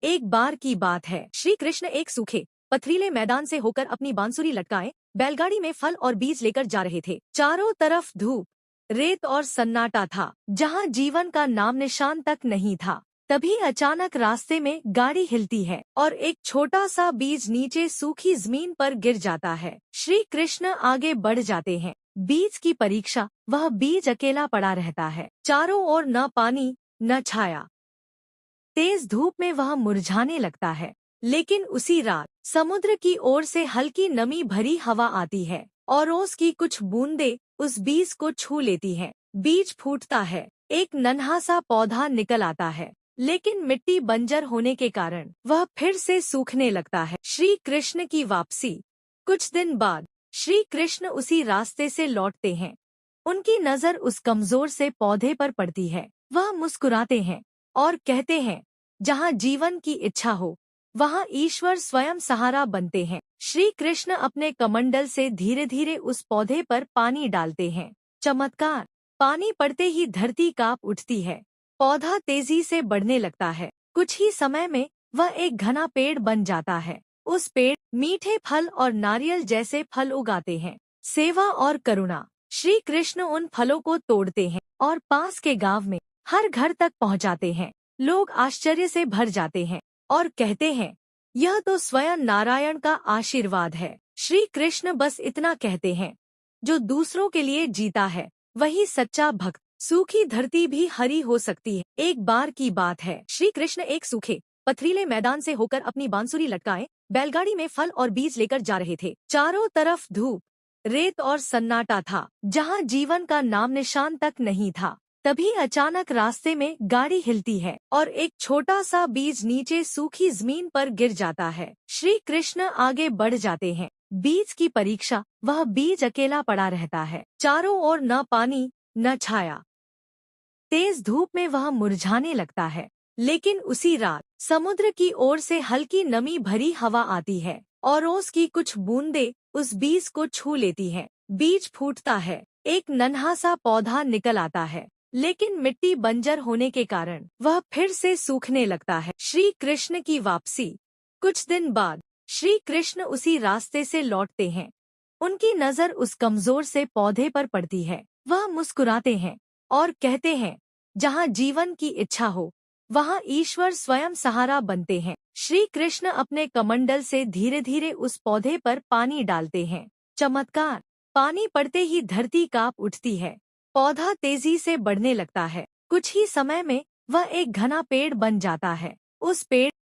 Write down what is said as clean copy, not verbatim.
एक बार की बात है, श्री कृष्ण एक सूखे पथरीले मैदान से होकर अपनी बांसुरी लटकाए बैलगाड़ी में फल और बीज लेकर जा रहे थे। चारों तरफ धूप, रेत और सन्नाटा था, जहाँ जीवन का नाम निशान तक नहीं था। तभी अचानक रास्ते में गाड़ी हिलती है और एक छोटा सा बीज नीचे सूखी जमीन पर गिर जाता है। श्री कृष्ण आगे बढ़ जाते हैं। बीज की परीक्षा, वह बीज अकेला पड़ा रहता है। चारों ओर न पानी न छाया। तेज धूप में वह मुरझाने लगता है। लेकिन उसी रात समुद्र की ओर से हल्की नमी भरी हवा आती है और ओस की कुछ बूंदें उस बीज को छू लेती हैं। बीज फूटता है, एक नन्हा सा पौधा निकल आता है, लेकिन मिट्टी बंजर होने के कारण वह फिर से सूखने लगता है। श्री कृष्ण की वापसी। कुछ दिन बाद श्री कृष्ण उसी रास्ते से लौटते हैं। उनकी नजर उस कमजोर से पौधे पर पड़ती है। वह मुस्कुराते हैं और कहते हैं, जहाँ जीवन की इच्छा हो वहाँ ईश्वर स्वयं सहारा बनते हैं। श्री कृष्ण अपने कमंडल से धीरे धीरे उस पौधे पर पानी डालते हैं। चमत्कार! पानी पड़ते ही धरती कांप उठती है। पौधा तेजी से बढ़ने लगता है। कुछ ही समय में वह एक घना पेड़ बन जाता है। उस पेड़ मीठे फल और नारियल जैसे फल उगाते हैं। सेवा और करुणा। श्री कृष्ण उन फलों को तोड़ते हैं और पास के गांव में हर घर तक पहुंचाते हैं। लोग आश्चर्य से भर जाते हैं और कहते हैं, यह तो स्वयं नारायण का आशीर्वाद है। श्री कृष्ण बस इतना कहते हैं, जो दूसरों के लिए जीता है वही सच्चा भक्त। सूखी धरती भी हरी हो सकती है। एक बार की बात है, श्री कृष्ण एक सूखे पथरीले मैदान से होकर अपनी बांसुरी लटकाए बैलगाड़ी में फल और बीज लेकर जा रहे थे। चारों तरफ धूप, रेत और सन्नाटा था, जहाँ जीवन का नाम निशान तक नहीं था। तभी अचानक रास्ते में गाड़ी हिलती है और एक छोटा सा बीज नीचे सूखी जमीन पर गिर जाता है। श्री कृष्ण आगे बढ़ जाते हैं। बीज की परीक्षा, वह बीज अकेला पड़ा रहता है। चारों ओर न पानी न छाया। तेज धूप में वह मुरझाने लगता है। लेकिन उसी रात समुद्र की ओर से हल्की नमी भरी हवा आती है और ओस की कुछ बूंदें उस बीज को छू लेती हैं। बीज फूटता है, एक नन्हा सा पौधा निकल आता है, लेकिन मिट्टी बंजर होने के कारण वह फिर से सूखने लगता है। श्री कृष्ण की वापसी। कुछ दिन बाद श्री कृष्ण उसी रास्ते से लौटते हैं। उनकी नजर उस कमजोर से पौधे पर पड़ती है। वह मुस्कुराते हैं और कहते हैं, जहाँ जीवन की इच्छा हो वहाँ ईश्वर स्वयं सहारा बनते हैं। श्री कृष्ण अपने कमंडल से धीरे धीरे उस पौधे पर पानी डालते हैं। चमत्कार! पानी पड़ते ही धरती कांप उठती है। पौधा तेजी से बढ़ने लगता है। कुछ ही समय में वह एक घना पेड़ बन जाता है। उस पेड़